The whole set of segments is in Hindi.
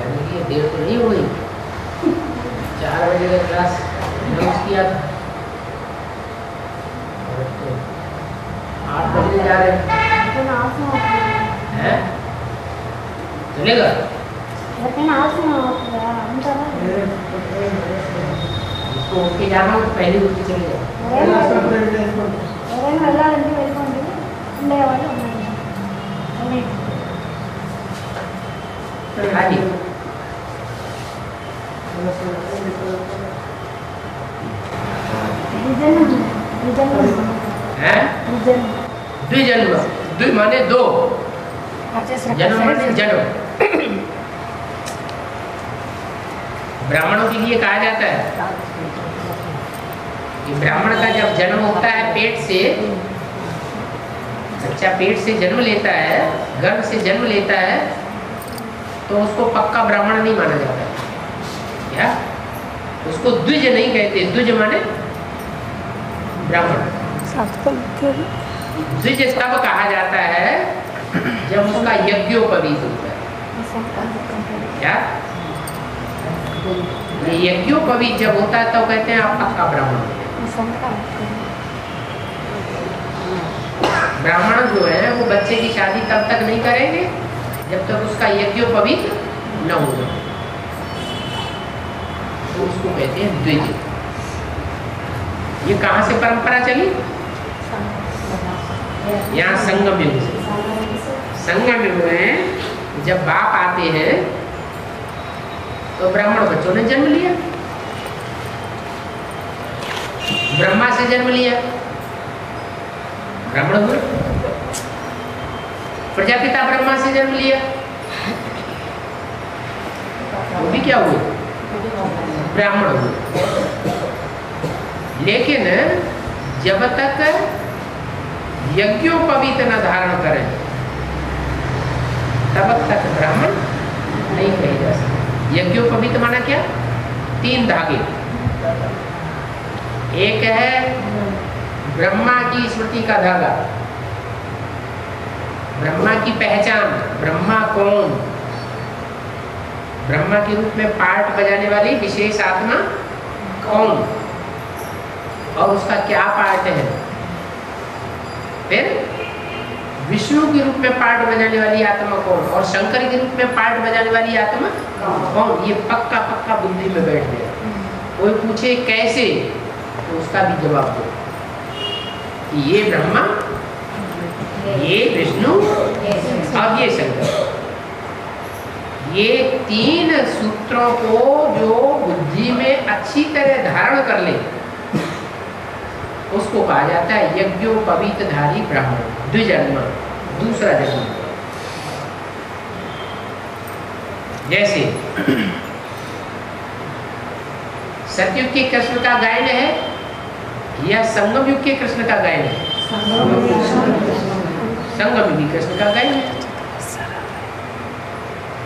यानी कि देर तो नहीं हो गई। 4 बजे का क्लास अनाउंस किया था, 8 बजे जा रहे हैं। चलेगा? उसको उठ के जाना हो तो पहले उठ के चले जाओ। हाँ जी, हैं? द्विजन्म, द्वि माने दो, जन्म माने जन्म। ब्राह्मणों के लिए कहा जाता है कि ब्राह्मण का जब जन्म होता है पेट से, बच्चा पेट से जन्म लेता है, गर्भ से जन्म लेता है, तो उसको पक्का ब्राह्मण नहीं माना जाता है। क्या? उसको द्विज नहीं कहते। द्विज माने ब्राह्मण। द्विज तब कहा जाता है जब उसका यज्ञोपवीत होता है। क्या? ये यज्ञोपवीत जब होता है तो कहते हैं आप पक्का ब्राह्मण। ब्राह्मण जो है वो बच्चे की शादी तब तक नहीं करेंगे जब तक उसका यज्ञोपवीत न हो जाए, तो उसको कहते हैं द्विज। ये कहाँ से परंपरा चली? यहाँ संगम युग से। संगम युग में जब बाप आते हैं तो ब्राह्मण बच्चों ने जन्म लिया, ब्रह्मा से जन्म लिया, ब्राह्मण हुए। प्रजापिता ब्रह्मा से जन्म लिया, वो भी क्या हुए? ब्राह्मण हुए। लेकिन जब तक यज्ञोपवीत न धारण करें तब तक ब्राह्मण नहीं कहे जा सकते। यज्ञोपवीत माना क्या? 3 धागे। एक है ब्रह्मा की स्मृति का धागा, ब्रह्मा की पहचान, ब्रह्मा कौन, ब्रह्मा के रूप में पार्ट बजाने वाली विशेष आत्मा कौन और उसका क्या पार्ट है। फिर विष्णु के रूप में पार्ट बजाने वाली आत्मा कौन और शंकर के रूप में पार्ट बजाने वाली आत्मा कौन। ये पक्का पक्का बुद्धि में बैठ गया। कोई पूछे कैसे तो उसका भी जवाब दो कि ये ब्रह्मा, ये विष्णु और ये शंकर। ये 3 सूत्रों को जो बुद्धि में अच्छी तरह धारण कर ले उसको कहा जाता है यज्ञोपवीतधारी ब्राह्मण। द्विजन्म, दूसरा जन्म। जैसे सतयुग के कृष्ण का गायन है या संगम युग के कृष्ण का गायन है? संगम युगी कृष्ण का गायन है।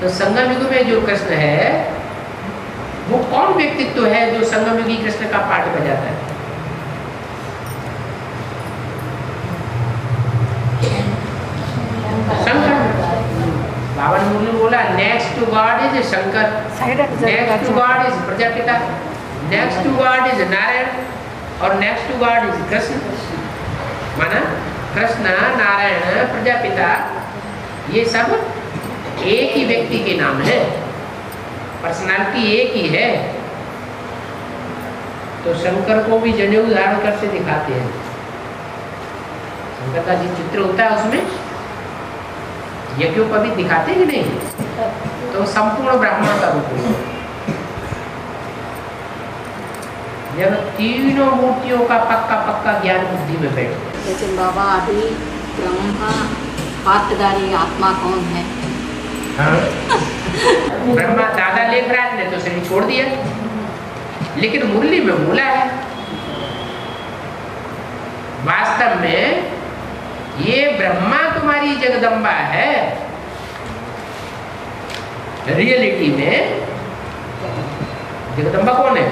तो संगम युग में जो कृष्ण है वो कौन व्यक्तित्व है जो संगम युगी कृष्ण का पाठ बजाता है? शंकर। बावन मुरली बोला next to God is Shankar, next to God is Prajapita, next to God is Narayan और next to God is Krishna. माना कृष्ण, नारायण, प्रजापिता ये सब एक ही व्यक्ति के नाम है, पर्सनालिटी एक ही है। तो शंकर को भी जनेऊ धारण करके दिखाते हैं। शंकर का जो चित्र होता है उसमें यज्ञोपवीत दिखाते हैं कि नहीं? तो संपूर्ण ब्राह्मण का रूप है। जब तीनों मूर्तियों का पक्का पक्का ज्ञान बुद्धि में बैठे। लेकिन बाबा अभी ब्रह्मा पात्रधारी आत्मा कौन है? हाँ। ब्रह्मा दादा लेख रहा है तो शरीर छोड़ दिया, लेकिन मुरली में बोला है वास्तव में ये ब्रह्मा तुम्हारी जगदम्बा है। रियलिटी में जगदम्बा कौन है?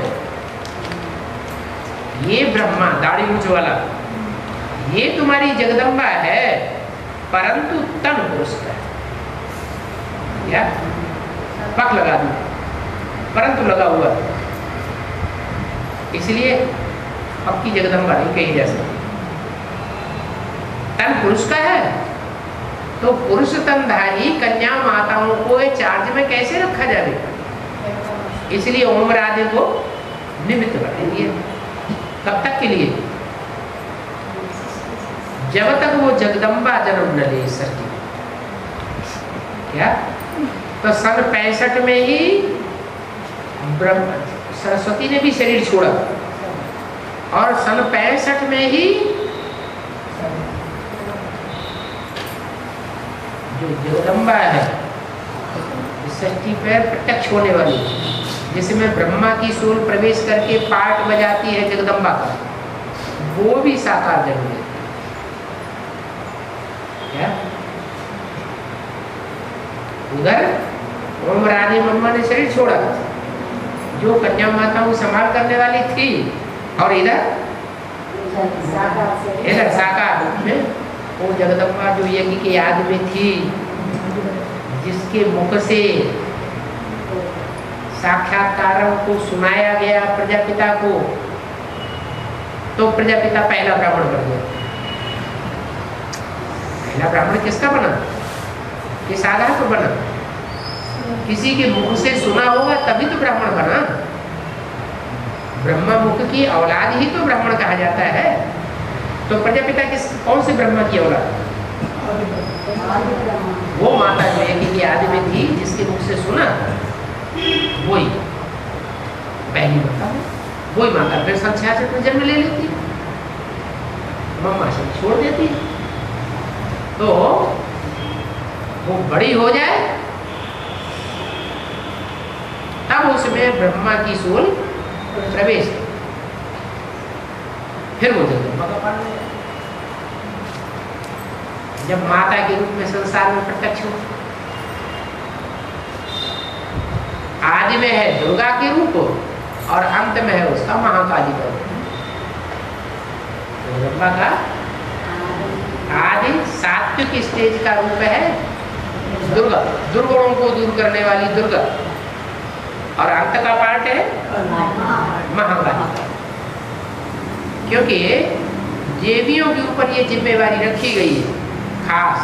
ये ब्रह्मा दाढ़ी मूंछ वाला ये तुम्हारी जगदम्बा है, परंतु तन पुरुष का है। क्या? पक लगा दी, परंतु लगा हुआ, इसलिए पक्की जगदम्बा नहीं कही जा सकती। तन पुरुष का है तो पुरुष तनधारी कन्या माताओं को चार्ज में कैसे रखा जाए, इसलिए ओम राधे को निमित्त बनाएंगे। कब तक के लिए? जब तक वो जगदम्बा जन्म न ले सके। क्या? तो सन 65 में ही सरस्वती ने भी शरीर छोड़ा और सन 65 में ही जो जगदम्बा है षष्ठी पर प्रत्यक्ष होने वाली, जिसमें ब्रह्मा की सूल प्रवेश करके पाठ बजाती है जगदम्बा का, वो भी साकार जन्म लेती है। क्या? उधर ओम रानी मम्मा ने शरीर छोड़ा, जो कन्या माता को संभाल करने वाली थी, और इधर साकार रूप में वो जगदम्बा जो यज्ञ की याद में थी, जिसके मुख से साक्षात्कारों को सुनाया गया प्रजापिता को, तो प्रजापिता पहला ब्राह्मण बन गया। पहला ब्राह्मण किसका बना? किस आधार पर बना? किसी के मुख से सुना होगा तभी तो ब्राह्मण बना। ब्रह्मा मुख की औलाद ही तो ब्राह्मण कहा जाता है। तो प्रजापिता कौन से ब्रह्मा की औलाद? वो माता जो यज्ञ की आदि में थी, जिसके मुख से सुना, वही पहली माता है। वही माता फिर सन 66 में जन्म ले लेती, मम्मा से छोड़ देती, तो वो बड़ी हो जाए तब उसमें ब्रह्मा की सूल प्रवेश, फिर वो जगदम्बा का पालन। जब माता के रूप में संसार में प्रत्यक्ष हो, आदि में है दुर्गा के रूप और अंत में है उसका महाकाली का रूप। जगदम्बा का आदि सात्विक स्टेज का रूप है दुर्गा, दुर्गुणों को दूर करने वाली दुर्गा, और अंत का पार्ट है महाकाली। क्योंकि देवियों के ऊपर ये जिम्मेवारी रखी गई है खास।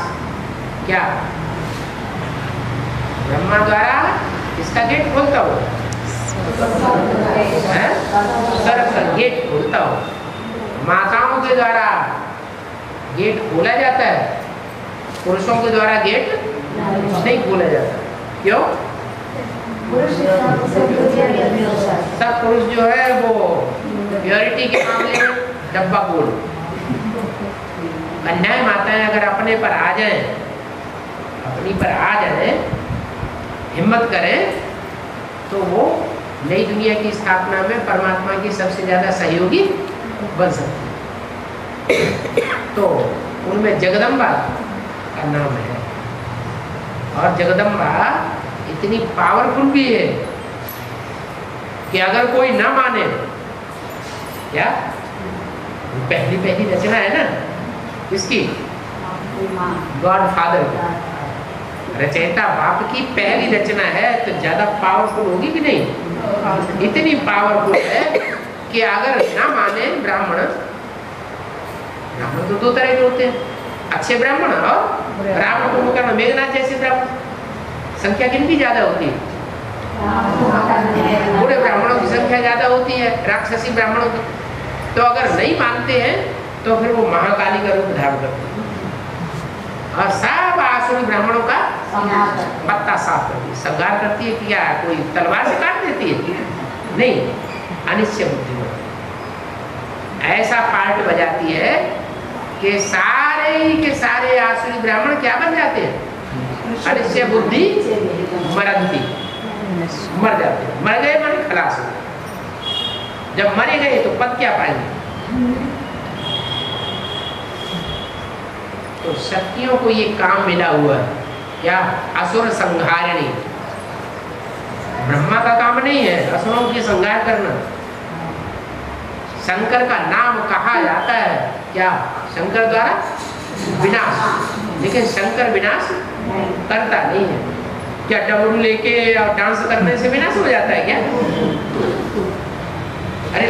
क्या? ब्रह्मा द्वारा इसका गेट खोलता हो, स्वर्ग का गेट खोलता हो, माताओं के द्वारा गेट खोला जाता है, पुरुषों के द्वारा गेट नहीं खोला जाता। क्यों? सब पुरुष जो है वो प्योरिटी के मामले में डब्बा बोल, कन्याएं माताएं अगर अपने पर आ जाएं, अपनी पर आ जाएं, हिम्मत करें, तो वो नई दुनिया की स्थापना में परमात्मा की सबसे ज्यादा सहयोगी बन सकती है। तो उनमें जगदम्बा का नाम है, और जगदम्बा इतनी पावरफुल भी है कि अगर कोई ना माने, क्या पहली रचना है ना इसकी, गॉड फादर की रचयिता बाप की पहली रचना है, तो ज्यादा पावरफुल होगी कि नहीं? इतनी पावरफुल है कि अगर ना माने ब्राह्मण तो दो तरह के होते हैं, अच्छे ब्राह्मण और रावण को करना, मेघनाथ जैसे ब्राह्मण। संख्या किनकी ज्यादा होती है? बुरे ब्राह्मणों की संख्या ज्यादा होती है, राक्षसी ब्राह्मणों की। तो अगर नहीं मानते हैं तो फिर वो महाकाली का रूप धारण करते हैं और सब आसुरी ब्राह्मणों का पत्ता साफ करती है, संहार करती है। क्या कोई तलवार से काट देती है? नहीं, अनिश्चय बुद्धि में ऐसा पार्ट बजाती है कि सारे के सारे आसुरी ब्राह्मण क्या बन जाते हैं? अनिश्चय बुद्धि मरंती, मर जाते हैं। मर गए माने खलास हो गए। जब मरे गए तो पद क्या पाएंगे? तो शक्तियों को ये काम मिला हुआ है, क्या? असुर संहारिणी। ब्रह्मा का काम नहीं है असुरों की संहार करना। शंकर का नाम कहा जाता है क्या? शंकर द्वारा विनाश, लेकिन शंकर विनाश करता नहीं है। क्या डमरू लेके और डांस करने से विनाश हो जाता है क्या? अरे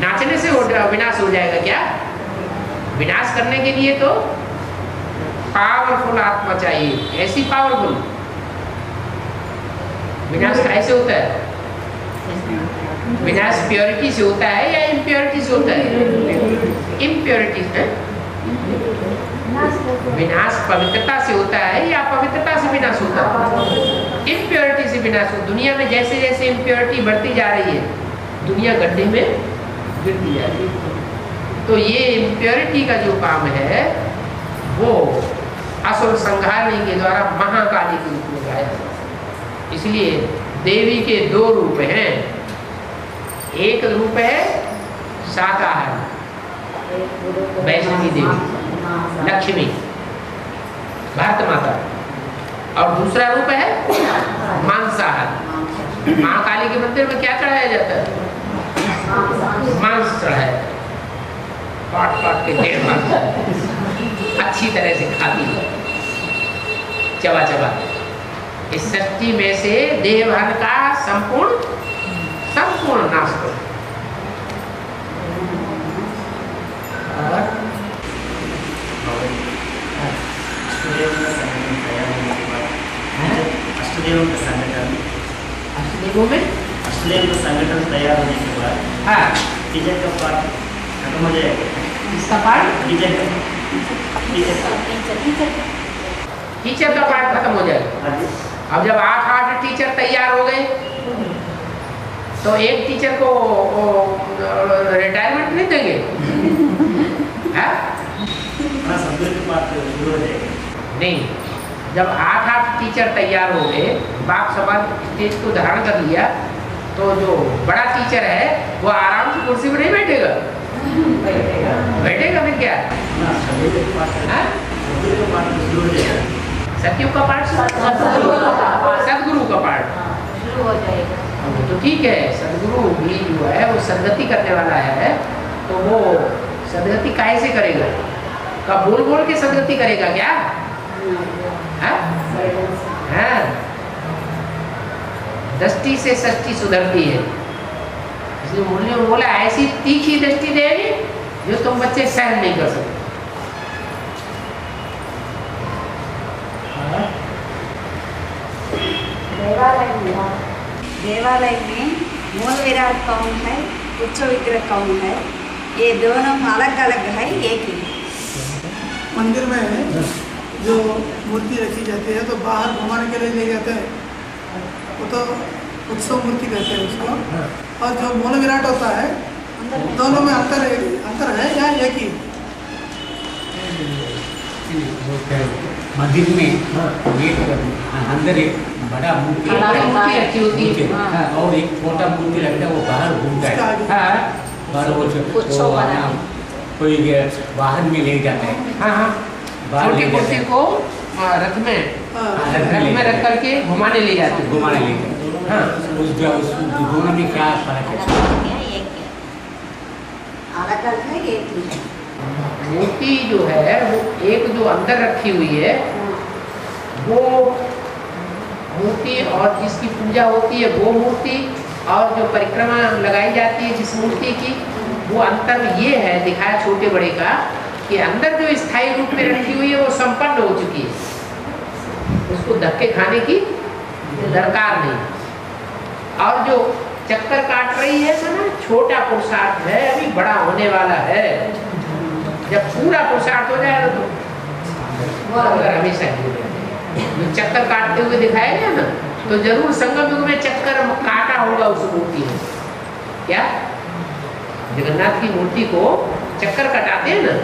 नाचने से विनाश हो जाएगा क्या? विनाश करने के लिए तो पावरफुल आत्मा चाहिए, ऐसी पावरफुल। विनाश कैसे होता है? विनाश प्योरिटी से होता है या इम्प्योरिटी से होता है? इम्प्योरिटी है। विनाश पवित्रता से होता है या पवित्रता से विनाश होता है? इम्प्योरिटी से विनाश हो। दुनिया में जैसे जैसे इम्प्योरिटी बढ़ती जा रही है, दुनिया गड्ढे में गिरती जा रही है। तो ये इम्प्योरिटी का जो काम है वो असुर संहारने के द्वारा महाकाली के रूप में गाया। इसलिए देवी के दो रूप हैं। एक रूप है शाकाहारी, वैष्णवी देवी लक्ष्मी भारत माता, और दूसरा रूप है मांसाहारी। महाकाली के मंदिर में क्या चढ़ाया जाता है? मांस चढ़ाया, काट काट के ढेर मारता है, अच्छी तरह से खाती है, चबा चबा। इस सृष्टि में से देवहन का संपूर्ण नाश करो। अष्टदेव का संगठन तैयार होने के बाद हाँ, टीचर का पाठ खत्म हो जाएगा। इसका पाठ टीचर का पाठ खत्म हो जाएगा। अब जब 8 टीचर तैयार हो गए तो एक टीचर को रिटायरमेंट नहीं देंगे? सदगुरु के पाठ शुरू हो जाएगा। नहीं, जब 8 टीचर तैयार हो गए, बाप समाज स्टेज को धारण कर लिया, तो जो बड़ा टीचर है वो आराम से कुर्सी पर नहीं बैठेगा? बैठेगा फिर क्या? सत्युग का पाठ, सदगुरु का पाठ शुरू हो जाएगा। तो ठीक है, सदगुरु भी जो है वो सदगति करने वाला है, तो वो सदगति काहे से करेगा? का बोल बोल के सदगति करेगा क्या? हाँ, दृष्टि से सृष्टि सुधरती है। इसलिए मुरली में बोला ऐसी तीखी दृष्टि देगी जो तुम बच्चे सहन नहीं कर सकते। देवालय में मूल विराट कौन है, उच्च विग्रह कौन है, ये दोनों अलग अलग है, एक ही। मंदिर में जो मूर्ति रखी जाती है तो बाहर घुमाने के लिए ले जाते हैं, वो तो उत्सव मूर्ति कहते हैं उसको। और जो मूल विराट होता है, दोनों में अंतर है या एक ही? मंदिर में एक अंदर एक बड़ा मूर्ति रखी होती है और एक छोटा मूर्ति रखता है, वो बाहर घूमता है। बाहर वो कोई बाहर में ले जाता है। हाँ, छोटी मूर्ति को रथ में रख करके घुमाने ले जाते हैं। घुमाने ले जाते। हाँ, उस दोनों में क्या फर्क है? अलग अलग है, एक ही है। मूर्ति जो है वो एक जो अंदर रखी हुई है वो मूर्ति, और जिसकी पूजा होती है वो मूर्ति, और जो परिक्रमा लगाई जाती है जिस मूर्ति की, वो अंतर ये है दिखाया छोटे बड़े का कि अंदर जो स्थायी रूप में रखी हुई है वो संपन्न हो चुकी है, उसको धक्के खाने की दरकार नहीं। और जो चक्कर काट रही है तो ना छोटा पुरुषार्थ है, अभी बड़ा होने वाला है। जब पूरा पुरुषार्थ हो जाएगा तो वो अगर हमेशा जो चक्कर काटते हुए दिखाया गया ना, तो जरूर संगम युग में चक्कर काटा होगा उस मूर्ति में। क्या जगन्नाथ की मूर्ति को चक्कर कटाते हैं ना,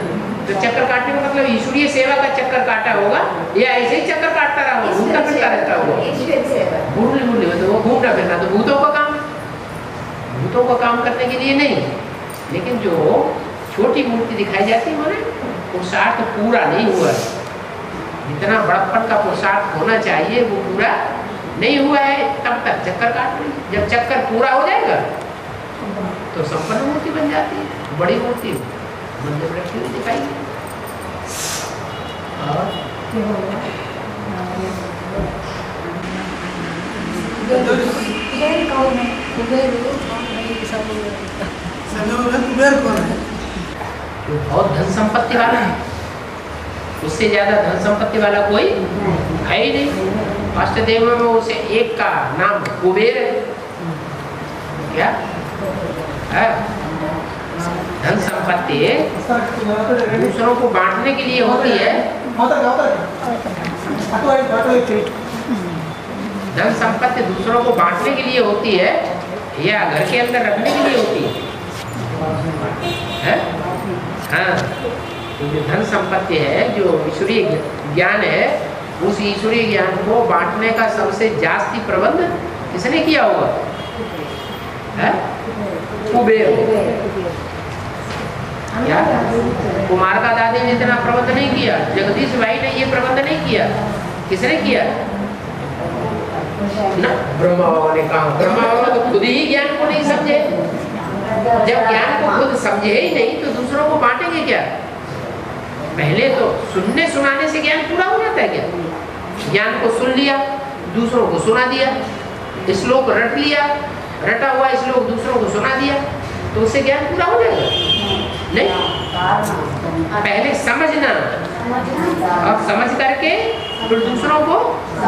तो चक्कर काटने का मतलब ईश्वरीय सेवा का चक्कर काटा होगा, या ऐसे ही चक्कर काटता रहा होगा, घूमता फिरता रहता होगा। मुरली तो वो घूमना फिरना तो भूतों का काम, भूतों का काम करने के लिए नहीं। लेकिन जो छोटी मूर्ति दिखाई जाती है माने पुरुषार्थ पूरा नहीं हुआ, जितना बड़प्पन का पुरुषार्थ होना चाहिए वो पूरा नहीं हुआ है, तब तक चक्कर काट रही। जब चक्कर पूरा हो जाएगा तो संपन्न मूर्ति बन जाती है, बड़ी मूर्ति मंदिर में रखी हुई दिखाई। और कुबेर कौन है? संजोग में कुबेर कौन है? जो बहुत धन संपत्ति वाला है, उससे ज्यादा धन संपत्ति वाला कोई है ही नहीं। अष्टदेव में उसे एक का नाम कुबेर है। क्या है? धन संपत्ति दूसरों को बांटने के लिए होती है। धन संपत्ति दूसरों को बांटने के लिए होती है या घर के अंदर रखने के लिए होती है? हाँ, तो जो धन संपत्ति है, जो ईश्वरीय ज्ञान है, उस ईश्वरीय ज्ञान को बांटने का सबसे जास्ती प्रबंध किसने किया होगा? कुबेर। क्या कुमार का दादी ने इतना प्रबंध नहीं किया, जगदीश भाई ने ये प्रबंध नहीं किया, किसने किया? ना, ब्रह्मा बाबा ने कहा। ब्रह्मा बाबा तो खुद ही ज्ञान को नहीं समझे। जब ज्ञान को खुद समझे ही नहीं तो दूसरों को बांटेंगे क्या? पहले तो सुनने सुनाने से ज्ञान पूरा हो जाता है क्या? ज्ञान को सुन लिया, दूसरों को सुना दिया, श्लोक रट लिया, रटा हुआ श्लोक दूसरों को सुना दिया, तो उससे ज्ञान पूरा हो जाएगा? नहीं, पहले समझना और समझ करके फिर दूसरों को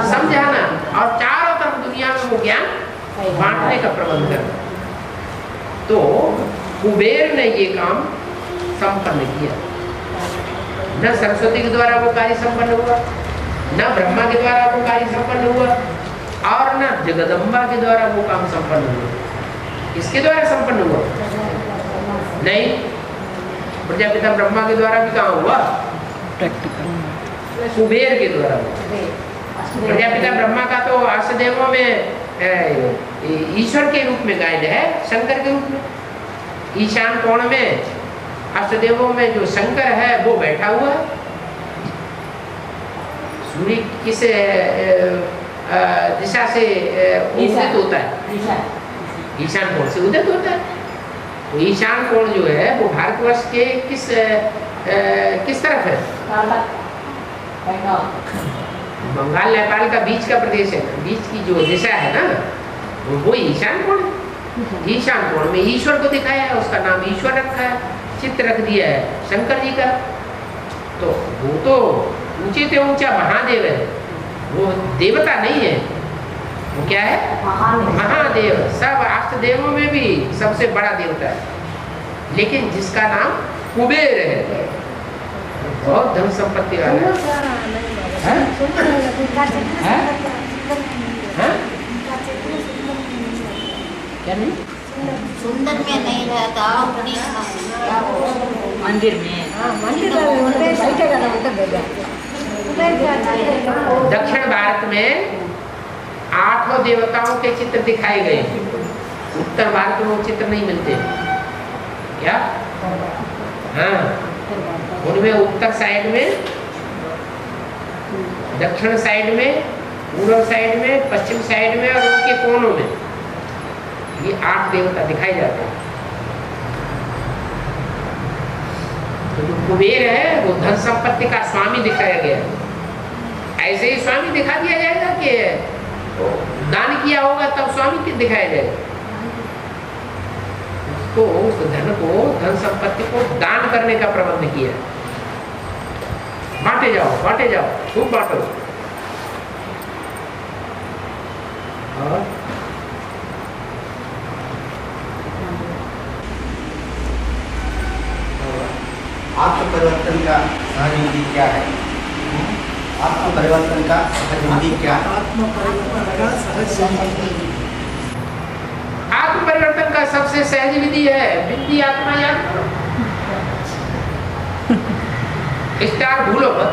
समझाना और चारों तरफ दुनिया में वो ज्ञान बांटने का प्रबंध करना। तो कुबेर ने ये काम संपन्न किया। न सरस्वती के द्वारा वो कार्य संपन्न हुआ, न ब्रह्मा के द्वारा वो कार्य संपन्न हुआ, और न जगदम्बा के द्वारा वो काम संपन्न हुआ। किसके द्वारा संपन्न हुआ? नहीं, प्रजापिता ब्रह्मा के द्वारा भी कहाँ हुआ? कुबेर के द्वारा हुआ। प्रजापिता ब्रह्मा का तो अष्टदेवों में ईश्वर के रूप में गायन है, शंकर के रूप में। ईशान कोण में अष्टदेवों में जो शंकर है वो बैठा हुआ है। सूर्य किस दिशा से उदित होता है? ईशान कोण से उदित होता है। तो ईशान कोण जो है वो भारतवर्ष के किस तरफ है? बंगाल नेपाल का बीच का प्रदेश है, बीच की जो दिशा है ना, वो ईशान कोण है। ईशान कोण में ईश्वर को दिखाया है, उसका नाम ईश्वर रखा है, चित्र रख दिया है शंकर जी का। तो वो तो ऊंचे से ऊंचा महादेव है, वो देवता नहीं है। वो क्या है? महादेव। सब अष्टदेवों में भी सबसे बड़ा देवता है, लेकिन जिसका नाम कुबेर है, बहुत धन संपत्ति वाला है। क्या नहीं? सुंदर में नहीं रहता, मंदिर में दक्षिण भारत में 8 देवताओं के चित्र दिखाए गए। उत्तर भारत में वो चित्र नहीं मिलते। क्या? हाँ, उनमें उत्तर साइड में, दक्षिण साइड में, पूर्व साइड में, पश्चिम साइड में और उनके कोनों में ये 8 देवता दिखाए जाते हैं। तो जो कुबेर है वो धन संपत्ति का स्वामी दिखाया गया। ऐसे ही स्वामी दिखा दिया जाएगा कि दान किया होगा तब स्वामी दिखाया जाएगा। तो उस धन को, धन संपत्ति को दान करने का प्रबंध किया। बांटे जाओ, बांटे जाओ, खूब बांटो। और आत्म परिवर्तन का सहज विधि क्या है? आत्म परिवर्तन का सहज विधि क्या है? आत्म परिवर्तन का सहज विधि। आत्म परिवर्तन का सबसे सहज विधि है बिंदी आत्मा याद करो। स्टार भूलो मत।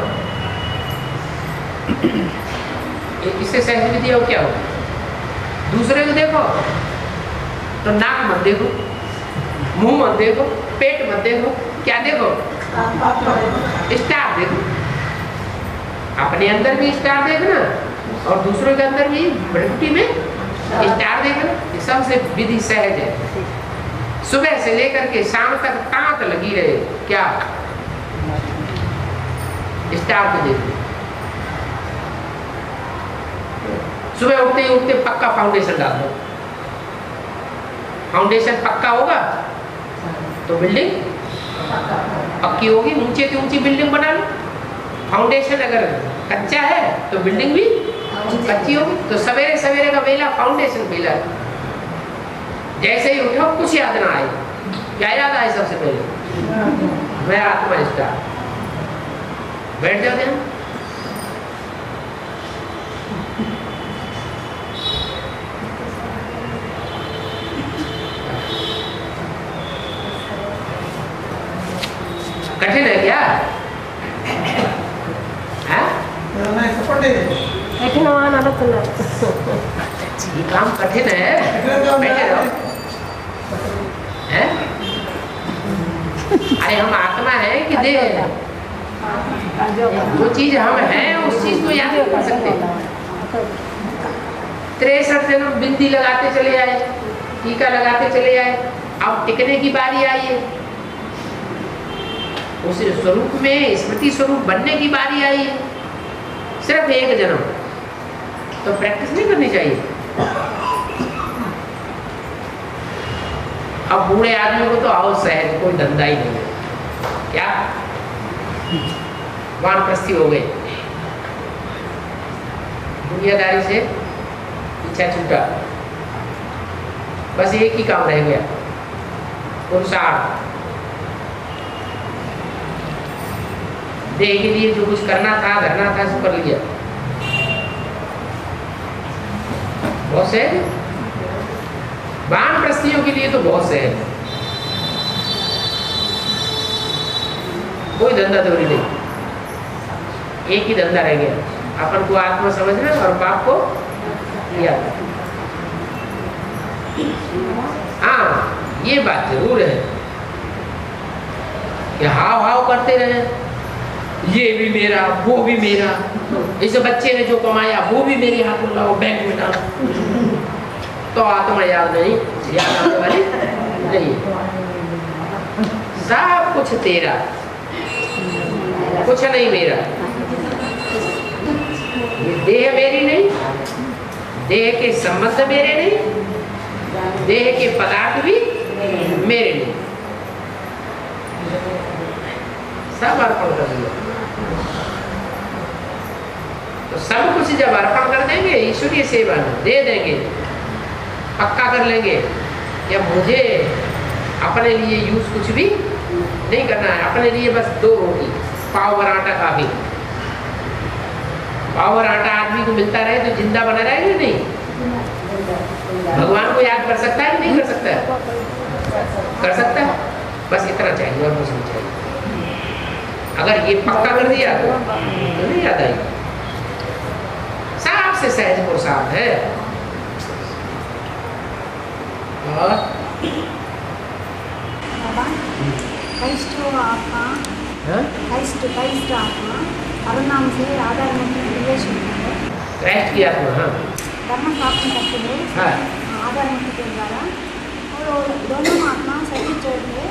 इससे सहज विधि हो क्या हो? दूसरे को देखो तो नाक मत देखो, मुंह मत देखो, पेट मत देखो, क्या देखो? स्टार देखो। अपने अंदर भी स्टार देखना और दूसरों के अंदर भी भ्रकुटी में स्टार देखना। सबसे विधि सहज है। सुबह से लेकर के शाम तक ताक लगी रहे, क्या? स्टार को देखो। सुबह उठते ही उठते पक्का फाउंडेशन डाल दो। फाउंडेशन पक्का होगा तो बिल्डिंग पक्की होगी, ऊंचे से ऊंची बिल्डिंग बना लो। फाउंडेशन अगर कच्चा है तो बिल्डिंग भी कच्ची होगी। तो सवेरे सवेरे का बेला फाउंडेशन बेला है। जैसे ही उठो कुछ याद ना आए, क्या याद आए सबसे पहले? मैं आत्मा निष्ठा। बैठ जाते हैं। कठिन है क्या? ये काम कठिन है। बैठे रहो। हैं? अरे हम आत्मा है कि देह है? जो चीज हम हैं उस चीज को याद नहीं कर सकते। 63 जन्म बिंदी लगाते चले आए, टीका लगाते चले आए, अब टिकने की बारी आई है। उस स्वरूप में स्मृति स्वरूप बनने की बारी आई है। सिर्फ एक जन्म, तो प्रैक्टिस नहीं करनी चाहिए। अब बूढ़े आदमी को तो आओ सहज, कोई धंधा ही नहीं है। क्या वानप्रस्थी हो गई, दुनियादारी से पीछा छूटा, बस एक ही काम रह गया, पुरुषार्थ। देह के लिए जो कुछ करना था धरना था सब कर लिया। बहुत सहज। वानप्रस्थियों के लिए तो बहुत सहज, कोई धंधा दौरी नहीं। एक ही धंधा रह गया, अपन को आत्मा समझना और बाप को लिया। हाँ, ये बात जरूर है कि हाव हाव करते रहे, ये भी मेरा वो भी मेरा। इस बच्चे ने जो कमाया वो भी मेरे हाथ में लाओ, बैंक में डालो, तो आत्मा याद नहीं, याद आने वाली नहीं। सब कुछ तेरा, कुछ नहीं मेरा। ये देह मेरी नहीं, देह के संबंध मेरे नहीं, देह के पदार्थ भी मेरे नहीं। सब अर्पण कर दिया। तो सब कुछ जब अर्पण कर देंगे, ईश्वरीय सेवा दे देंगे, पक्का कर लेंगे कि मुझे अपने लिए यूज कुछ भी नहीं करना है। अपने लिए बस 2 रोटी, पाव और आटा काफी। पाव और आटा आदमी को मिलता रहे तो जिंदा बना रहेगा नहीं? भगवान को याद कर सकता है, नहीं कर सकता है? कर सकता है। बस इतना चाहिए और कुछ नहीं चाहिए। अगर ये पक्का कर दिया तो नहीं याद आएगी। सबसे सहज पुरुषार्थ है। और अरुणाम से आधार में प्रवेश होता है। क्राइस्ट की आत्मा, हाँ, धर्म प्राप्त करते हैं। हाँ, आधार मुक्ति के द्वारा, और दोनों आत्मा सभी जोड़ है।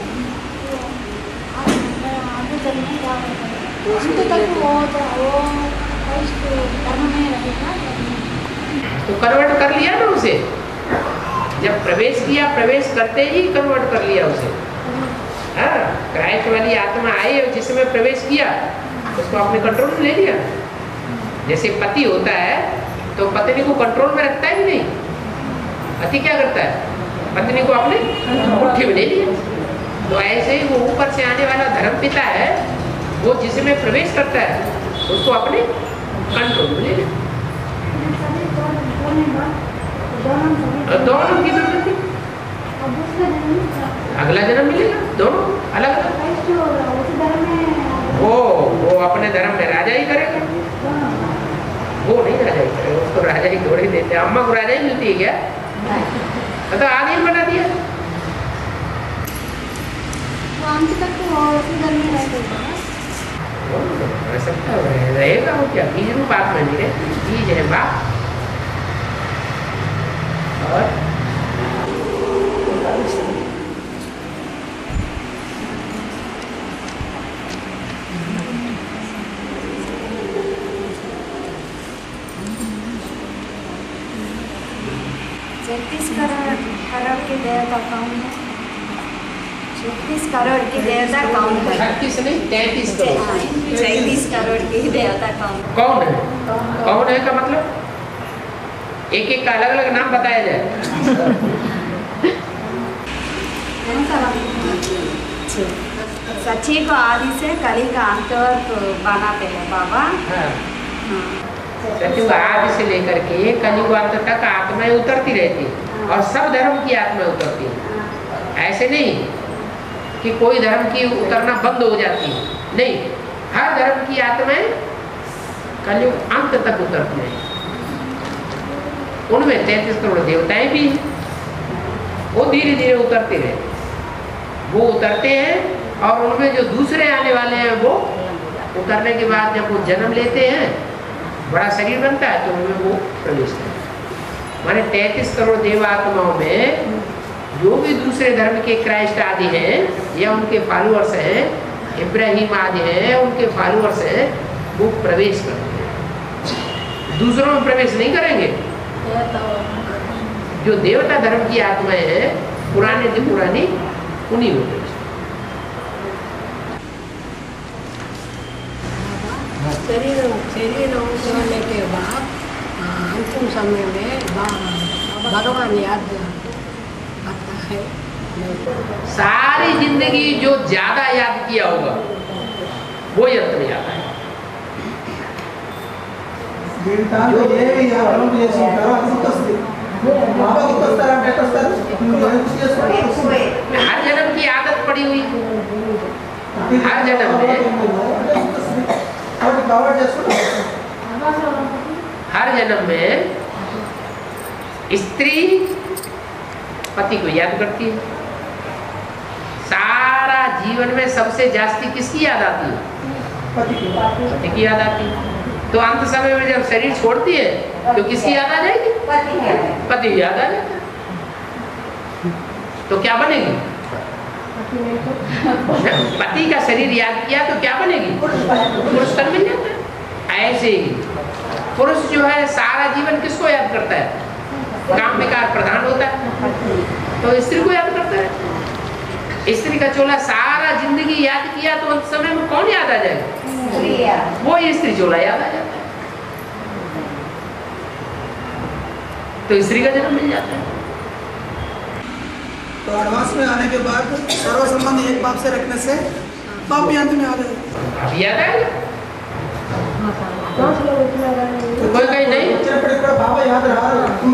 आगे चलने क्या होता है, अंत तक वो क्राइस्ट धर्म में रहेगा। तो कन्वर्ट कर लिया ना उसे। जब प्रवेश किया, प्रवेश करते ही कन्वर्ट कर लिया उसे। हाँ, क्राइस्ट वाली आत्मा आई और जिसमें प्रवेश किया उसको अपने कंट्रोल में ले लिया। जैसे पति होता है तो पत्नी को कंट्रोल में रखता है कि नहीं? पति क्या करता है? पत्नी को अपने मुट्ठी में ले लिया। तो ऐसे ही वो ऊपर से आने वाला धर्म पिता है, वो जिसमें प्रवेश करता है उसको अपने कंट्रोल में ले लिया। दोनों की जरूरत है। अगला जन्म मिलेगा, दोनों अलग अलग। वो अपने धर्म में राजा ही करेगा। वो नहीं राजा ही करेगा, उसको राजा ही थोड़ी देते। अम्मा को राजा ही मिलती है क्या? तो आगे ही बना दिया। रह सकता है, रहेगा। वो क्या बीज रूप आत्मा नहीं रहे, बीज है बाप। और करोड़ के देवता कौन है? 36 करोड़ की देवता कौन है? 36 नहीं 33 करोड़। 36 करोड़ की देवता कौन है? कौन है? कौन है का मतलब एक एक का अलग अलग नाम बताया जाए। सच्ची को आदि से कली का अंत तक बनाते हैं बाबा। हाँ। सच्ची को आदि से लेकर के कली को अंत तक आत्माएं उतरती रहती और सब धर्म की आत्माएं उतरती हैं। ऐसे नहीं कि कोई धर्म की उतरना बंद हो जाती है, नहीं, हर धर्म की आत्माएं कलयुग अंत तक उतरती हैं। उनमें 33 करोड़ देवताएं भी हैं, वो धीरे धीरे उतरते रहते, वो उतरते हैं और उनमें जो दूसरे आने वाले हैं वो उतरने के बाद जब वो जन्म लेते हैं, बड़ा शरीर बनता है, तो उनमें वो प्रवेश करते हैं। माने 33 करोड़ देवात्माओं में जो भी दूसरे धर्म के क्राइस्ट आदि हैं या उनके फॉलोअर्स हैं, इब्राहिम आदि हैं, उनके फॉलोअर्स हैं, वो प्रवेश करते हैं, दूसरों में प्रवेश नहीं करेंगे। जो देवता धर्म की आत्माएं हैं पुराने से पुरानी, उन्हीं में प्रवेश। शरीर होने के बाद अंतिम समय में भगवान याद आता है। सारी जिंदगी जो ज्यादा याद किया होगा वो यंत्र में याद आएगा। हर जन्म की आदत पड़ी हुई, हर जन्म में, हर जन्म में स्त्री पति को याद करती है। सारा जीवन में सबसे जास्ती किसकी याद आती है? पति की याद आती है। तो अंत समय में जब शरीर छोड़ती है तो किसकी याद आ जाएगी? पति की याद आ जाएगी। तो क्या बनेगी? पति का शरीर याद किया तो क्या बनेगी? पुरुष तन मिल जाता है। ऐसे ही पुरुष जो है सारा जीवन किसको याद करता है? काम विकार प्रधान होता है तो स्त्री को याद करता है। स्त्री का चोला सारा जिंदगी याद किया तो उस समय में कौन याद आ जाएगा? वो स्त्री चोला याद आ जाता है, तो स्त्री का जन्म मिल जाता है। तो एडवांस में आने के बाद सर्व संबंध एक बाप से रखने से बाप भी अंत में आ जाएगा। अब याद आएगा। कोई कहे नहीं, बाबा याद रहा तुम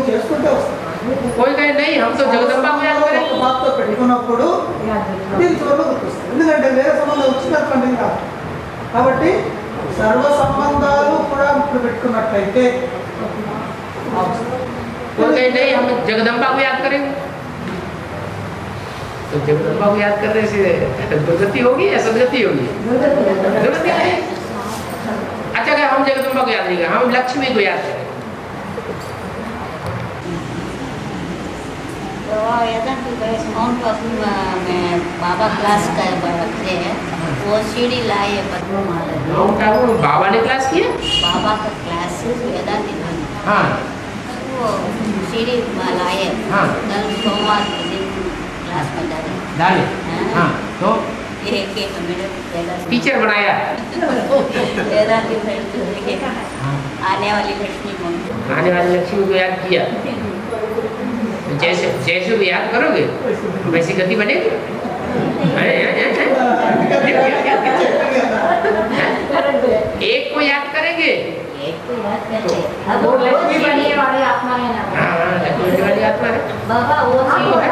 कोई कहे नहीं, हम तो जगदम्बा को याद करें। బాప్తో పెట్టుకున్నప్పుడు దీని త్వరలో గుర్తొస్తుంది, ఎందుకంటే వేరే సంబంధం వచ్చినటువంటి కాదు కాబట్టి సర్వ సంబంధాలు కూడా ఇప్పుడు పెట్టుకున్నట్లయితే कोई कहे नहीं, हम जगदम्बा को याद करेंगे। तो जगदम्बा को याद करने से दुर्गति होगी या सदगति होगी? दुर्गति होगी। अच्छा अगर हम जगदम्बा को याद नहीं करें, हम लक्ष्मी को याद करें। तो कौन में बाबा क्लास कर बच्चे हैं, वो सीढ़ी लाए बाबा ने क्लास किया? बाबा का क्लास वेदांत हाँ, वो सीढ़ी लाए। हाँ, कल सोमवार के दिन क्लास में डाले। हाँ, तो एक मिनट टीचर बनाया। वेदांत आने वाली लक्ष्मी को, आने वाली लक्ष्मी को याद किया। जैसे जैसे भी याद करोगे वैसी गति बनेगी। एक को याद करेंगे, एक को याद करते अब वो लक्ष्मी बनने वाली आत्मा है ना। हाँ, लक्ष्मी बनने वाली आत्मा है। बाबा वो है।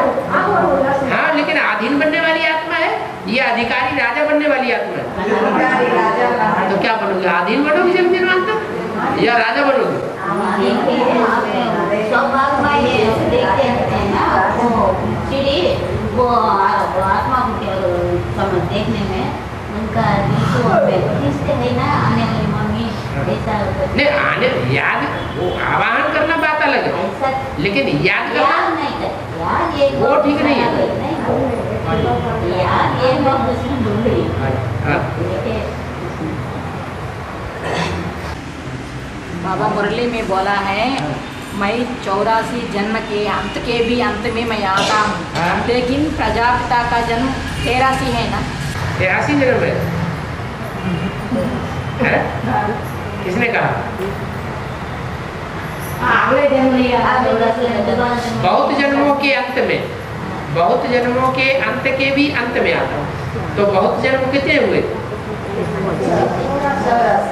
हाँ, लेकिन अधीन बनने वाली आत्मा है, ये अधिकारी राजा बनने वाली आत्मा है। तो क्या बनोगे? अधीन बनोगे जब निर्माण या राजा बनोगे? सौभाग्य ये देखते हैं ना, वो सीढ़ी वो आत्मा को समझ देखने में उनका खींचते है ना, आने वाली मम्मी ऐसा नहीं, आने याद वो आवाहन करना बात अलग है, लेकिन याद करना नहीं करते। याद ये वो ठीक नहीं है। याद ये बात दूसरी बोल रही है। बाबा मुरली में बोला है, मैं 84 जन्म के अंत के भी अंत में मैं आता हूँ, हाँ। लेकिन प्रजापिता का जन्म 83 है ना। 83 जन्म है? किसने कहा? अगले जन्म लिया बहुत जन्मों के अंत में, बहुत जन्मों के अंत के भी अंत में आता हूँ। तो बहुत जन्म कितने हुए?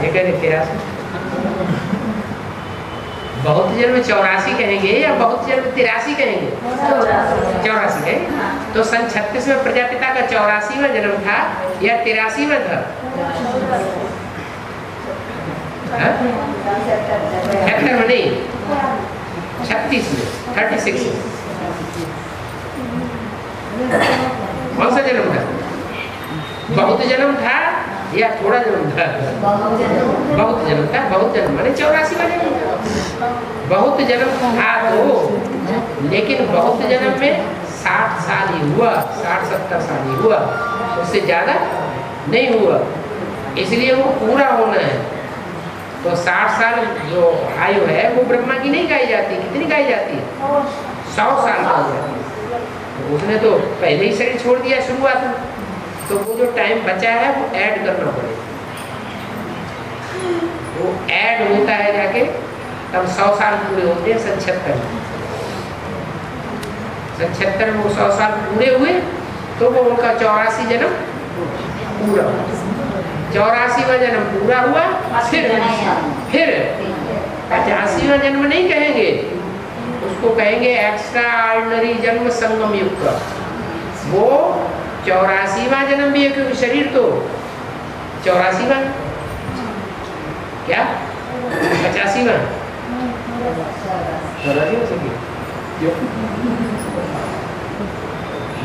ये कह रहे 83। बहुत जन्म 84 कहेंगे या बहुत जन्म 83 कहेंगे? 84 कहेंगे। तो सन 36 में प्रजापिता का 84वां जन्म था या 83वां था? 76 में नहीं, 36 में, 36 में। कौन सा जन्म था? बहुत जन्म था या थोड़ा जन्म था? बहुत जन्म था। बहुत जन्म माने 84वां जन्म था। बहुत जन्म था तो, लेकिन बहुत जन्म में 60 साल ही हुआ, 60-70 साल ही हुआ, उससे ज्यादा नहीं हुआ। इसलिए वो पूरा होना है। तो 60 साल जो आयु है वो ब्रह्मा की नहीं गाई जाती। कितनी गाई जाती है? 100 साल गाई जाती है। तो उसने तो पहले ही शरीर छोड़ दिया शुरुआत में, तो वो जो टाइम बचा है वो ऐड करना पड़ेगा। वो ऐड होता है जाके तब 100 साल पूरे होते हैं। सन 76 में, सन 76 में वो 100 साल पूरे हुए तो वो उनका 84 जन्म पूरा हुआ। 84वां जन्म पूरा हुआ। फिर 85वां जन्म नहीं कहेंगे, उसको कहेंगे एक्स्ट्रा ऑर्डिनरी जन्म संगम युग का। वो 84वां जन्म भी है, क्योंकि शरीर तो 84वां क्या 85वां 84वां से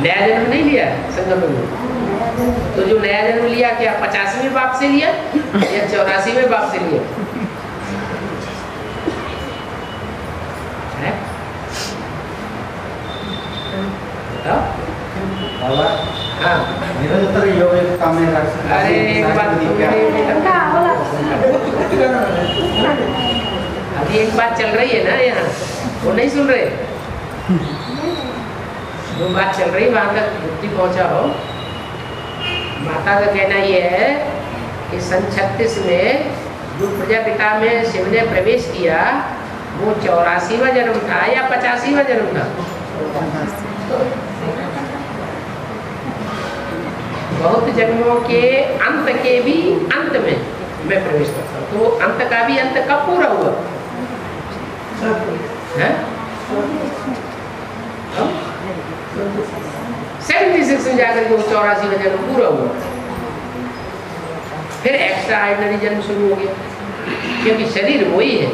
नया जन्म नहीं लिया संगम में। तो जो नया जन्म लिया क्या 85वें बाप से लिया या 84वें बाप से लिया? बाबा हाँ निरंतर योग्यता में अरे एक बात अभी एक बात चल रही है ना यहाँ, वो नहीं सुन रहे? जो बात चल रही वहां तक बुद्धि पहुंचा हो। माता का कहना ये है कि सन 36 में जो प्रजापिता में शिव ने प्रवेश किया वो 84वां जन्म था या 85वां जन्म था? बहुत जन्मों के अंत के भी अंत में मैं प्रवेश करता हूँ। तो अंत का भी अंत कब पूरा हुआ है? 76 में जाकर के 84वां जन्म पूरा हुआ। फिर एक्स्ट्रा ऑर्डिनरी जन्म शुरू हो गया, क्योंकि शरीर वही है,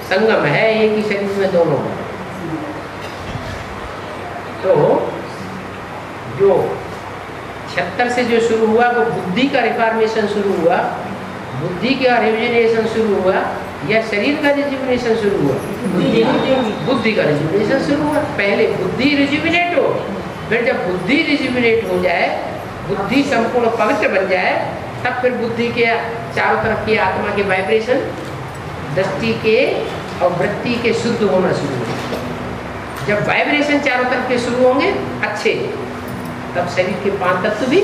संगम है एक ही शरीर में दोनों। तो जो 76 से जो शुरू हुआ वो बुद्धि का रिफॉर्मेशन शुरू हुआ, बुद्धि का रिजुविनेशन शुरू हुआ या शरीर का रिजुविनेशन शुरू हुआ? बुद्धि का रिजुविनेशन शुरू हुआ। पहले बुद्धि रिजुविनेट हो, फिर जब बुद्धि रिजुविनेट हो जाए, बुद्धि संपूर्ण पवित्र बन जाए, तब फिर बुद्धि के चारों तरफ की आत्मा के वाइब्रेशन दृष्टि के और वृत्ति के शुद्ध होना शुरू होगा। जब वाइब्रेशन चारों तरफ के शुरू होंगे अच्छे, तब शरीर के 5 तत्व भी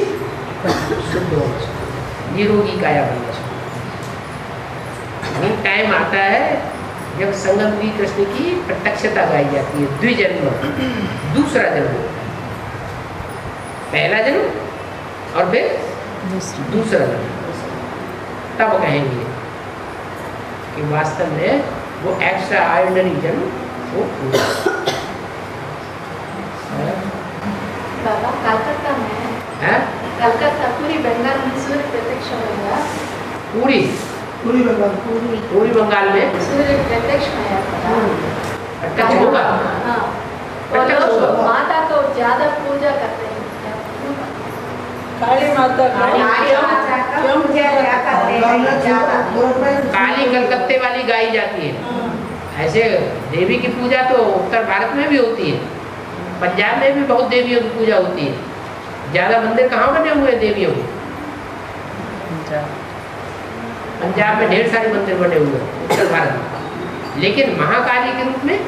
शुद्ध होना शुरू, निरोगी काया बनना शुरू। टाइम आता है जब संगम भी कृष्ण की प्रत्यक्षता गाई जाती है। द्विजन्म, दूसरा जन्म, पहला जन्म और फिर दूसरा जन्म, तब कहेंगे कि वास्तव में वो एक्स्ट्रा ऑर्डिनरी जन्म वो पूरा। बाबा कलकत्ता में है? कलकत्ता पूरी बंगाल में सूर्य प्रत्यक्ष होगा। पूरी बंगाल में सूर्य प्रत्यक्ष प्रत्यक्ष होगा। हाँ, और लोग माता को ज्यादा पूजा करते हैं। काली माता काली कलकत्ते वाली गाई जाती है। ऐसे देवी की पूजा तो उत्तर भारत में भी होती है, पंजाब में भी बहुत देवियों की पूजा होती है। ज्यादा मंदिर कहाँ बने हुए हैं देवियों के? पंजाब में ढेर सारे मंदिर बने हुए हैं उत्तर भारत में। लेकिन महाकाली के रूप में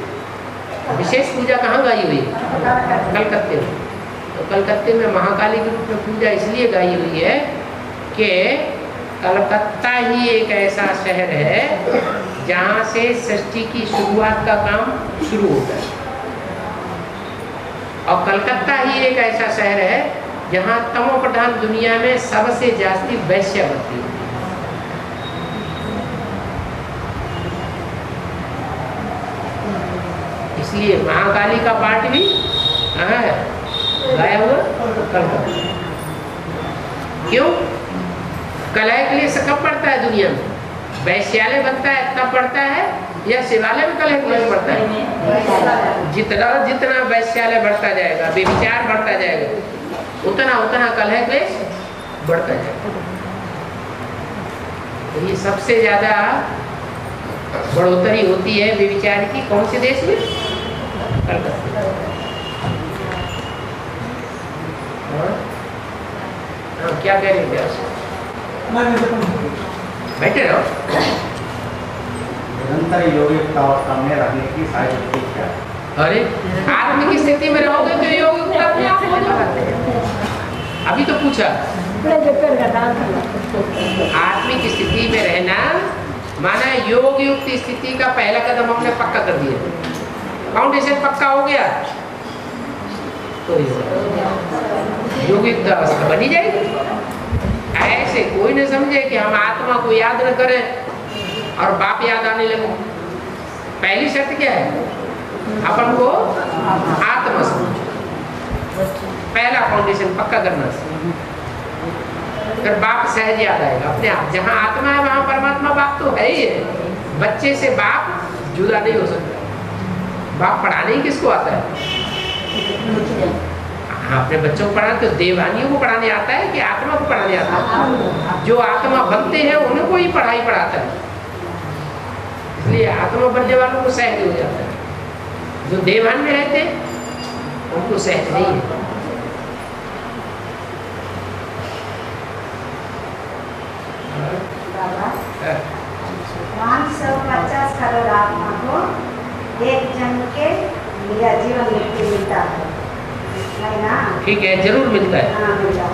विशेष पूजा कहाँ गाई हुई है? कलकत्ते में। तो कलकत्ते में महाकाली के रूप में पूजा इसलिए गाई हुई है कि कलकत्ता ही एक ऐसा शहर है जहाँ से सृष्टि की शुरुआत का काम शुरू होता है, और कलकत्ता ही एक ऐसा शहर है जहाँ तमो प्रधान दुनिया में सबसे जास्ती वैश्य बनती है। इसलिए महाकाली का पाठ भी कहाँ है? गाया हुआ कलकत्ता। क्यों? कलह के लिए कब पड़ता है दुनिया में? वैश्यालय बनता है तब पड़ता है, या शिवालय में कलह के लिए पड़ता है? जितना जितना वैश्यालय बढ़ता जाएगा, व्यभिचार बढ़ता जाएगा, उतना उतना कलह क्लेश बढ़ता जाएगा। तो ये सबसे ज्यादा बढ़ोतरी होती है व्यभिचार की कौन से देश में? कलकत्ता। हाँ, क्या कह रहे हैं? बैठे रहो। निरंतर योगिक अवस्था में रहने की साइड क्या है? अरे आत्मिक स्थिति में रहोगे तो योग अपने आप हो जाएगा। अभी तो पूछा, आत्मिक स्थिति में रहना माना योग युक्त स्थिति का पहला कदम हमने पक्का कर दिया, फाउंडेशन पक्का हो गया तो योग युक्त अवस्था बनी जाएगी। ऐसे कोई न समझे कि हम आत्मा को याद न करें और बाप याद आने लगे। पहली शर्त क्या है? अपन को आत्मा समझो, पहला फाउंडेशन पक्का करना। फिर बाप सहज याद आएगा अपने आप। जहाँ आत्मा है वहाँ परमात्मा बाप तो है ही है। बच्चे से बाप जुदा नहीं हो सकता। बाप पढ़ाने ही किसको आता है? अपने बच्चों को पढ़ाते तो देवानियों को पढ़ाने आता है कि आत्मा को पढ़ाने आता है? जो आत्मा बनते हैं उन्हें को ही पढ़ाई पढ़ाता है। इसलिए आत्मा बनने वालों को सहज हो जाता है। जो देवान में रहते उनको सहज नहीं है। 550 करोड़ आत्मा को एक जन्म के लिया जीवन मुक्ति मिलता है, नहीं ना? ठीक है, जरूर मिलता है। हाँ, मिलता है।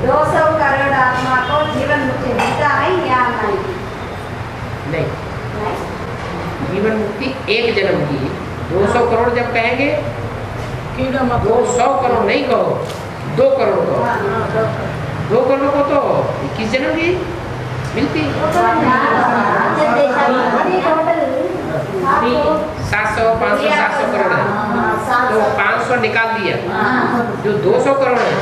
200 करोड़ आत्मा को जीवन मुक्ति मिलता है या नहीं? नहीं, जीवन मुक्ति एक जन्म की। 200 करोड़ जब कहेंगे, 200 करोड़ नहीं कहो, 2 करोड़ कहो। 2 करोड़ को तो 21 जन्म की मिलती। 700, 500, 700 करोड़ है तो 500 निकाल दिया। जो 200 करोड़ है,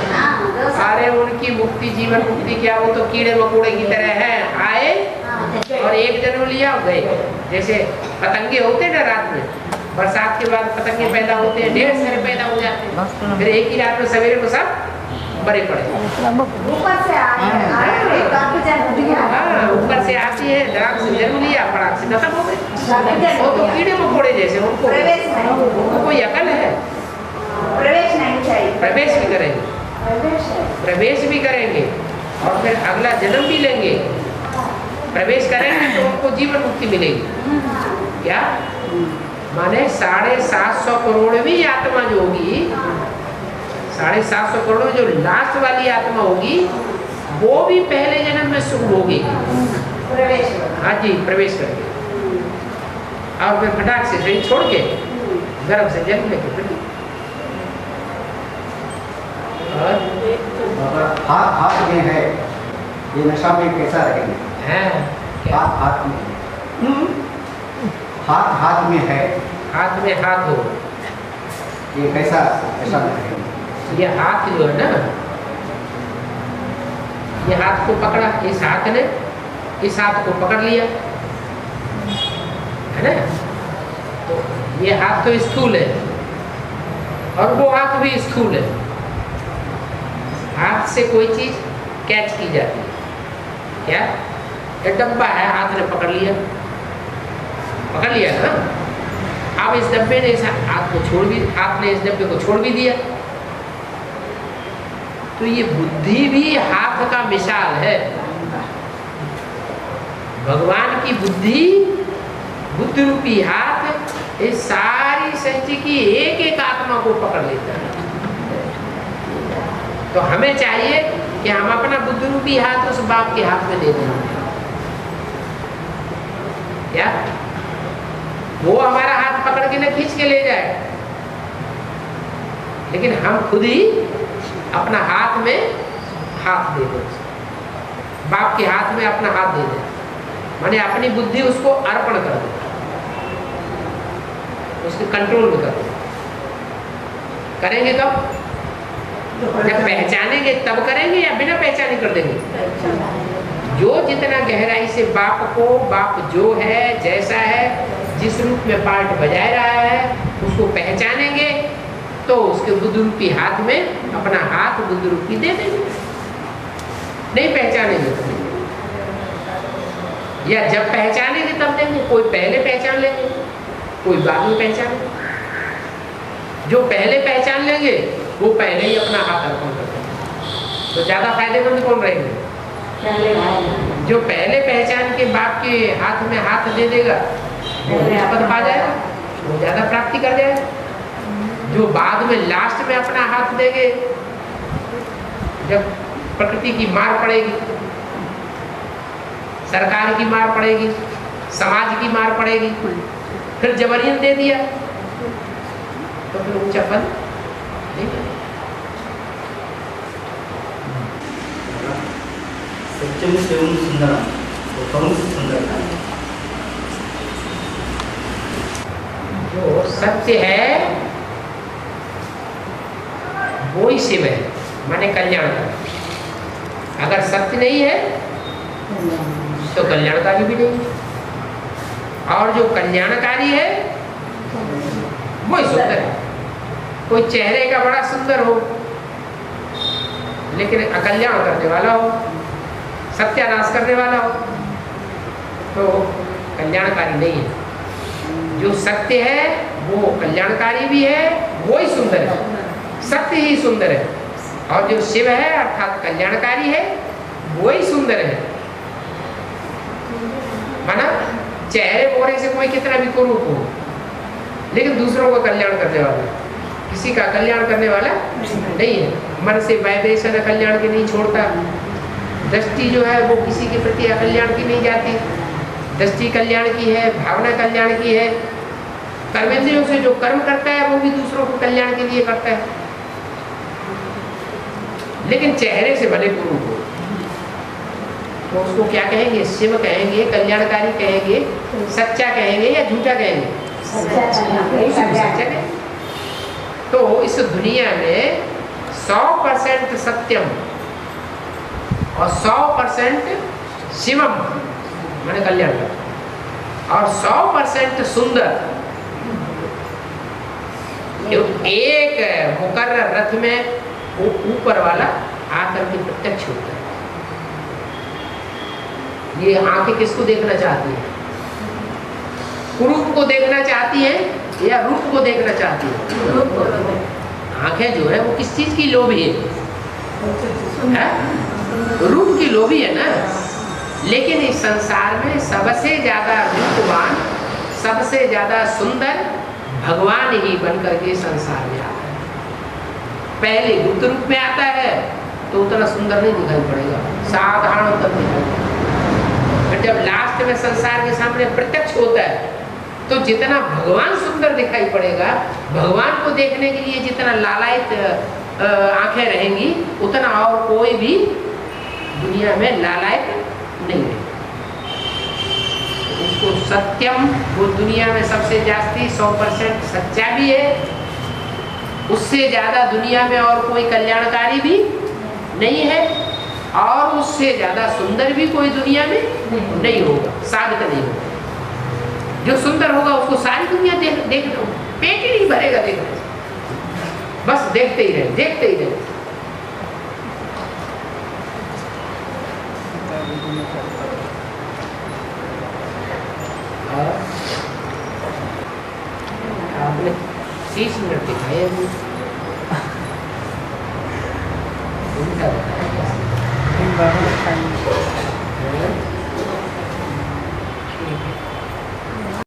अरे उनकी मुक्ति, जीवन मुक्ति क्या, वो तो कीड़े मकोड़े की तरह है, आए और एक जन्म लिया गए। जैसे पतंगे होते हैं ना, रात में बरसात के बाद पतंगे पैदा होते हैं, ढेर सारे पैदा हो जाते हैं, फिर एक ही रात में सवेरे को सब बड़े पड़े। ऊपर से ऊपर से आती है, धड़ाक से जन्म लिया, फड़ाक से खत्म हो गए। वो तो कीड़े मकोड़े जैसे, उनको कोई अकल है? प्रवेश नहीं चाहिए। प्रवेश भी करेंगे, प्रवेश भी करेंगे और फिर अगला जन्म भी लेंगे। प्रवेश करेंगे तो उनको जीवन मुक्ति मिलेगी। क्या माने 750 करोड़वीं आत्मा जो होगी, 750 करोड़ में जो लास्ट वाली आत्मा होगी, वो भी पहले जन्म में सुख होगी। प्रवेश, हाँ जी, प्रवेश करके और फिर फटाक से शरीर छोड़ के गर्भ से जन्म लेके फिर हाथ में है, ये नशा में कैसा रहेंगे? हाथ में, हाथ में है, हाथ में हाथ हो, ये कैसा ऐसा रहेंगे? ये हाथ जो है ना, ये हाथ को पकड़ा, इस हाथ ने इस हाथ को पकड़ लिया, है ना? तो ये हाथ तो स्थूल है और वो हाथ भी स्थूल है। हाथ से कोई चीज कैच की जाती है, क्या? ये डब्बा है, हाथ ने पकड़ लिया ना। अब इस डब्बे ने इस हाथ को छोड़ भी, हाथ ने इस डब्बे को छोड़ भी दिया। तो ये बुद्धि भी हाथ का मिसाल है। भगवान की बुद्धि बुद्धि रूपी हाथ इस सारी सृष्टि की एक एक आत्मा को पकड़ लेता है। तो हमें चाहिए कि हम अपना बुद्धि रूपी हाथ उस बाप के हाथ में दे दें। क्या वो हमारा हाथ पकड़ के न खींच के ले जाए, लेकिन हम खुद ही अपना हाथ में हाथ दे दें, बाप के हाथ में अपना हाथ दे दें, माने अपनी बुद्धि उसको अर्पण कर दे, उसके कंट्रोल में कर दे। करेंगे कब? जब पहचानेंगे तब करेंगे या बिना पहचाने कर देंगे? जो जितना गहराई से बाप को, बाप जो है, जैसा है, जिस रूप में पार्ट बजा रहा है, उसको पहचानेंगे तो उसके बुद्धि रूपी हाथ में अपना हाथ बुद्धि रूपी दे देंगे। नहीं पहचानेंगे तो नहीं, या जब पहचानेंगे तब देंगे। कोई पहले पहचान लेंगे, कोई बाद में पहचानेंगे। जो पहले पहचान लेंगे वो पहले ही अपना हाथ अर्पण कर देंगे। तो ज्यादा फायदेमंद कौन रहेंगे? जो पहले पहचान के बाप के हाथ में हाथ दे देगा वो पद पा जाएगा, वो ज्यादा प्राप्ति कर जाएगा। जो बाद में लास्ट में अपना हाथ देंगे, जब प्रकृति की मार पड़ेगी, सरकार की मार पड़ेगी, समाज की मार पड़ेगी, फिर जबरियन दे दिया तो फिर ऊंचा पद नहीं मिलेगा। सत्यम सेवम सुंदरम, वो कौन सी सुंदरता है? जो सत्य है वो ही शिव है, माने कल्याणकारी। अगर सत्य नहीं है तो कल्याणकारी भी नहीं है। और जो कल्याणकारी है वही सुंदर है। कोई चेहरे का बड़ा सुंदर हो लेकिन अकल्याण करने वाला हो, सत्यानाश करने वाला हो, तो कल्याणकारी नहीं है। जो सत्य है वो कल्याणकारी भी है, वो ही सुंदर है, सत्य ही सुंदर है। और जो शिव है अर्थात कल्याणकारी है, वो ही सुंदर है। माना चेहरे मोहरे से कोई कितना भी कुरूप हो, लेकिन दूसरों का कल्याण करने वाला, किसी का कल्याण करने वाला नहीं है। मन से वाइब्रेशन कल्याण की नहीं छोड़ता। दृष्टि जो है वो किसी के प्रति अकल्याण की नहीं जाती, दृष्टि कल्याण की है, भावना कल्याण की है। कर्मेंद्रियों से जो कर्म करता है वो भी दूसरों को कल्याण के लिए करता है, लेकिन चेहरे से भले कुरूप हो तो उसको क्या कहेंगे? शिव कहेंगे, कल्याणकारी कहेंगे, सच्चा कहेंगे या झूठा कहेंगे? सच्चा कहेंगे। तो इस दुनिया में 100% सत्यम और 100% शिवम माने कल्याणकारी और 100% सुंदर, एक मुकर्रर रथ में वो ऊपर वाला आकर के प्रत्यक्ष होता है। ये आंखें किसको देखना चाहती है? कुरूप को देखना चाहती है या रूप को देखना चाहती है? आंखें जो है वो किस चीज की लोभी है? रूप की लोभी है ना। लेकिन इस संसार में सबसे ज्यादा रूपवान, सबसे ज्यादा सुंदर भगवान ही बनकर के संसार में आता है। पहले गुप्त रूप में आता है तो उतना सुंदर नहीं दिखाई पड़ेगा, साधारण उत्तर दिखाई पड़ेगा। फिर जब लास्ट में संसार के सामने प्रत्यक्ष होता है तो जितना भगवान सुंदर दिखाई पड़ेगा, भगवान को देखने के लिए जितना लालायित आंखें रहेंगी, उतना और कोई भी दुनिया में लालायित नहीं है। उसको सत्यम, वो दुनिया में सबसे जास्ती 100% सच्चा भी है, उससे ज्यादा दुनिया में और कोई कल्याणकारी भी नहीं है, और उससे ज्यादा सुंदर भी कोई दुनिया में नहीं होगा, साबित नहीं होगा। जो सुंदर होगा उसको सारी दुनिया देख पेट ही नहीं भरेगा देखने से, बस देखते ही रहे, देखते ही रहे। आपने 30 मिनट दिखाए अभी, उल्टा बताया।